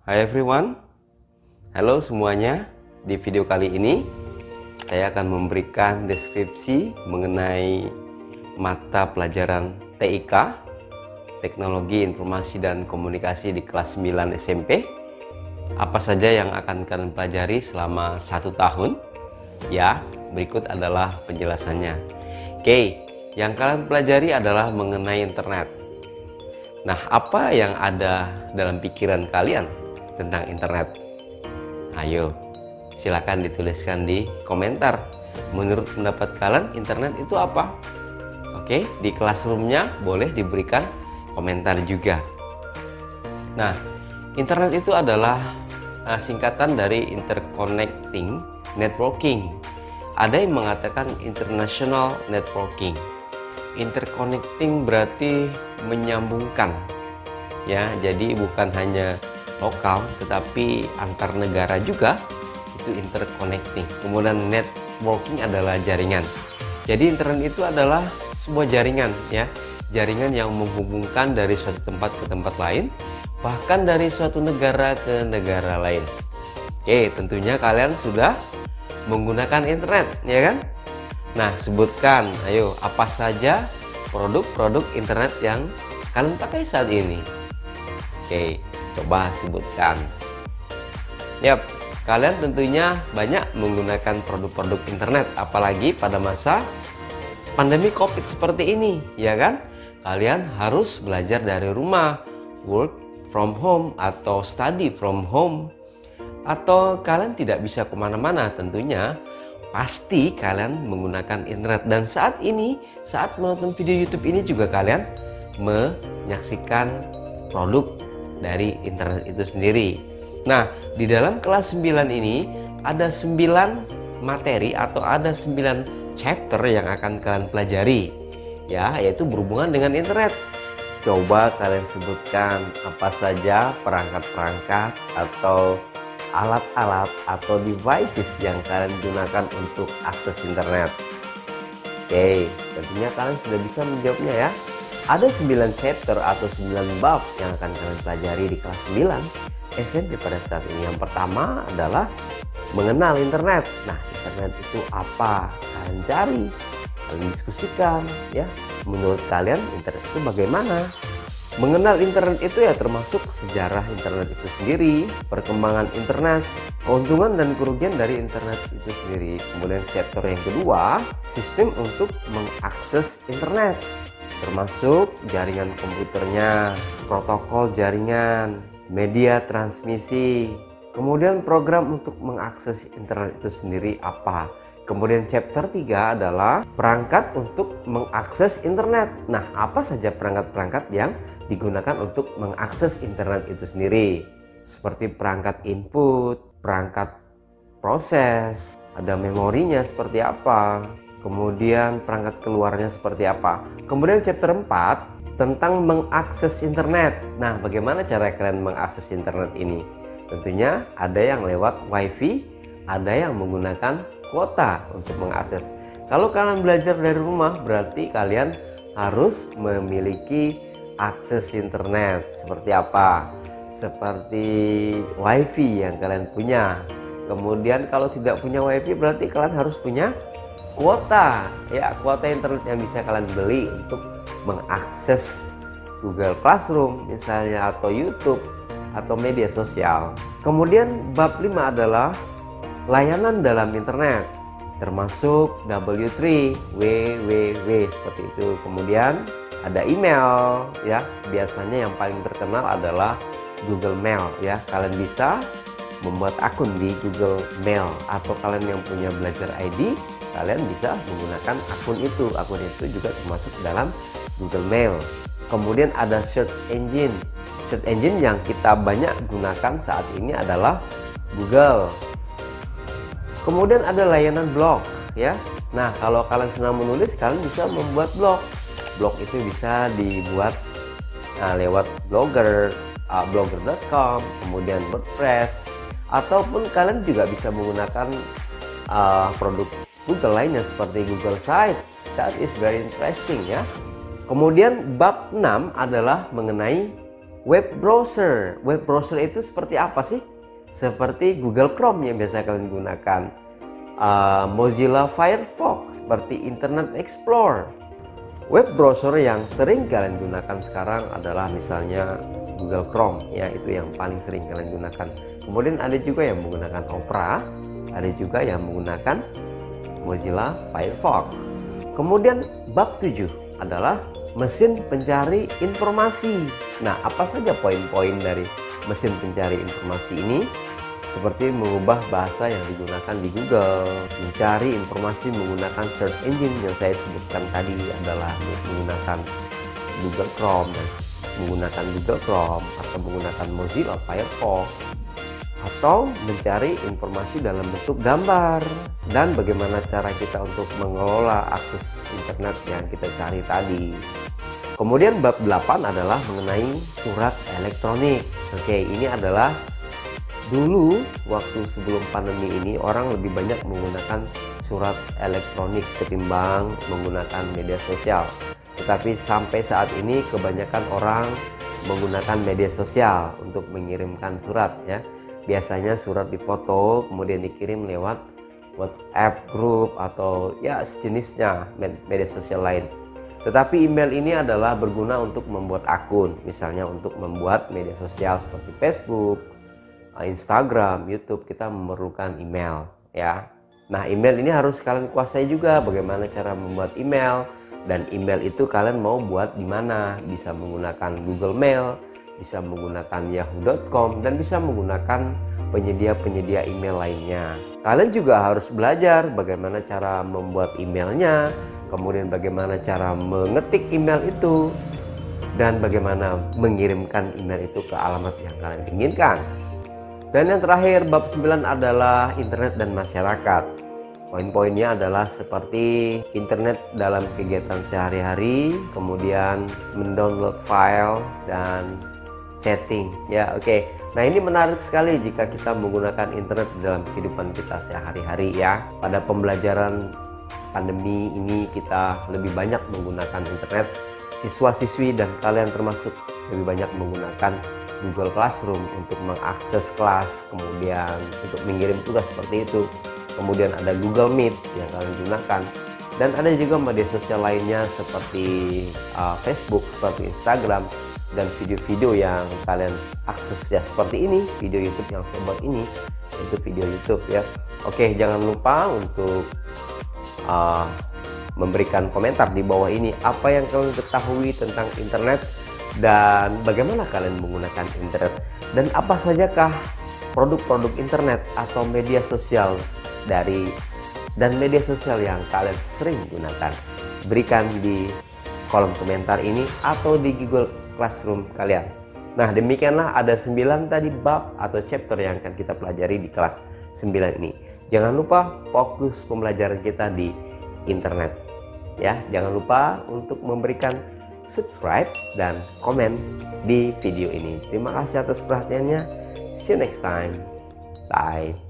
Hai everyone, halo semuanya. Di video kali ini saya akan memberikan deskripsi mengenai mata pelajaran TIK, Teknologi Informasi dan Komunikasi di kelas 9 SMP. Apa saja yang akan kalian pelajari selama 1 tahun? Ya, berikut adalah penjelasannya. Oke, yang kalian pelajari adalah mengenai internet. Nah, apa yang ada dalam pikiran kalian tentang internet? Ayo, silakan dituliskan di komentar. Menurut pendapat kalian, internet itu apa? Oke, di classroomnya boleh diberikan komentar juga. Nah, internet itu adalah singkatan dari interconnecting networking. Ada yang mengatakan international networking. Interconnecting berarti menyambungkan, ya. Jadi bukan hanya lokal tetapi antar negara juga, itu interconnecting. Kemudian networking adalah jaringan. Jadi internet itu adalah sebuah jaringan, ya, jaringan yang menghubungkan dari suatu tempat ke tempat lain, bahkan dari suatu negara ke negara lain. Oke, tentunya kalian sudah menggunakan internet, ya kan? Nah, sebutkan, ayo, apa saja produk-produk internet yang kalian pakai saat ini? Oke, coba sebutkan. Yap, kalian tentunya banyak menggunakan produk-produk internet, apalagi pada masa pandemi COVID seperti ini, ya kan? Kalian harus belajar dari rumah, work from home atau study from home, atau kalian tidak bisa kemana-mana. Tentunya pasti kalian menggunakan internet, dan saat ini, saat menonton video YouTube ini juga kalian menyaksikan produk dari internet itu sendiri. Nah, di dalam kelas 9 ini ada 9 materi atau ada 9 chapter yang akan kalian pelajari, ya, yaitu berhubungan dengan internet. Coba kalian sebutkan apa saja perangkat-perangkat atau alat-alat atau devices yang kalian gunakan untuk akses internet. Oke, tentunya kalian sudah bisa menjawabnya, ya. Ada 9 chapter atau 9 bab yang akan kalian pelajari di kelas 9 SMP pada saat ini. Yang pertama adalah mengenal internet. Nah, internet itu apa? Kalian cari, kalian diskusikan, ya. Menurut kalian internet itu bagaimana? Mengenal internet itu ya termasuk sejarah internet itu sendiri, perkembangan internet, keuntungan dan kerugian dari internet itu sendiri. Kemudian chapter yang kedua, sistem untuk mengakses internet, termasuk jaringan komputernya, protokol jaringan, media transmisi. Kemudian program untuk mengakses internet itu sendiri apa? Kemudian chapter 3 adalah perangkat untuk mengakses internet. Nah, apa saja perangkat-perangkat yang digunakan untuk mengakses internet itu sendiri? Seperti perangkat input, perangkat proses, ada memorinya seperti apa, kemudian perangkat keluarnya seperti apa. Kemudian chapter 4 tentang mengakses internet. Nah, bagaimana cara kalian mengakses internet ini? Tentunya ada yang lewat wifi, ada yang menggunakan kuota untuk mengakses. Kalau kalian belajar dari rumah, berarti kalian harus memiliki akses internet. Seperti apa? Seperti wifi yang kalian punya. Kemudian kalau tidak punya wifi, berarti kalian harus punya kuota, ya, kuota internet yang bisa kalian beli untuk mengakses Google Classroom misalnya, atau YouTube, atau media sosial. Kemudian bab 5 adalah layanan dalam internet, termasuk W3, www, seperti itu. Kemudian ada email, ya, biasanya yang paling terkenal adalah Google Mail, ya. Kalian bisa membuat akun di Google Mail, atau kalian yang punya Belajar ID, kalian bisa menggunakan akun itu. Akun itu juga termasuk dalam Google Mail. Kemudian ada search engine. Search engine yang kita banyak gunakan saat ini adalah Google. Kemudian ada layanan blog, ya. Nah, kalau kalian senang menulis, kalian bisa membuat blog. Blog itu bisa dibuat lewat Blogger, blogger.com, kemudian WordPress, ataupun kalian juga bisa menggunakan produk Google lainnya seperti Google Sites. That is very interesting, ya. Kemudian bab 6 adalah mengenai Web browser. Web browser itu seperti apa sih? Seperti Google Chrome yang biasa kalian gunakan, Mozilla Firefox, seperti Internet Explorer. Web browser yang sering kalian gunakan sekarang adalah misalnya Google Chrome, ya, itu yang paling sering kalian gunakan. Kemudian ada juga yang menggunakan Opera, ada juga yang menggunakan Mozilla Firefox. Kemudian bab 7 adalah mesin pencari informasi. Nah, apa saja poin-poin dari mesin pencari informasi ini? Seperti mengubah bahasa yang digunakan di Google, mencari informasi menggunakan search engine yang saya sebutkan tadi adalah menggunakan Google Chrome, dan menggunakan Google Chrome atau menggunakan Mozilla Firefox, atau mencari informasi dalam bentuk gambar, dan bagaimana cara kita untuk mengelola akses internet yang kita cari tadi. Kemudian bab 8 adalah mengenai surat elektronik. Oke, ini adalah dulu waktu sebelum pandemi ini orang lebih banyak menggunakan surat elektronik ketimbang menggunakan media sosial. Tetapi sampai saat ini kebanyakan orang menggunakan media sosial untuk mengirimkan surat, ya. Biasanya surat difoto kemudian dikirim lewat WhatsApp grup atau ya sejenisnya media sosial lain. Tetapi email ini adalah berguna untuk membuat akun, misalnya untuk membuat media sosial seperti Facebook, Instagram, YouTube. Kita memerlukan email, ya. Nah, email ini harus kalian kuasai juga bagaimana cara membuat email, dan email itu kalian mau buat di mana. Bisa menggunakan Google Mail, bisa menggunakan yahoo.com, dan bisa menggunakan penyedia-penyedia email lainnya. Kalian juga harus belajar bagaimana cara membuat emailnya, kemudian bagaimana cara mengetik email itu, dan bagaimana mengirimkan email itu ke alamat yang kalian inginkan. Dan yang terakhir, bab 9 adalah internet dan masyarakat. Poin-poinnya adalah seperti internet dalam kegiatan sehari-hari, kemudian mendownload file, dan chatting, ya. Oke. Nah, ini menarik sekali jika kita menggunakan internet dalam kehidupan kita sehari-hari, ya. Pada pembelajaran pandemi ini kita lebih banyak menggunakan internet. Siswa-siswi dan kalian termasuk lebih banyak menggunakan Google Classroom untuk mengakses kelas, kemudian untuk mengirim tugas seperti itu. Kemudian ada Google Meet yang kalian gunakan, dan ada juga media sosial lainnya seperti Facebook, seperti Instagram, dan video-video yang kalian akses ya seperti ini, video YouTube yang saya buat ini, itu video YouTube, ya. Oke, jangan lupa untuk memberikan komentar di bawah ini apa yang kalian ketahui tentang internet dan bagaimana kalian menggunakan internet, dan apa sajakah produk-produk internet atau media sosial dan media sosial yang kalian sering gunakan. Berikan di kolom komentar ini atau di Google Classroom kalian. Nah, demikianlah ada 9 tadi bab atau chapter yang akan kita pelajari di kelas 9 ini. Jangan lupa fokus pembelajaran kita di internet, ya. Jangan lupa untuk memberikan subscribe dan komen di video ini. Terima kasih atas perhatiannya. See you next time. Bye.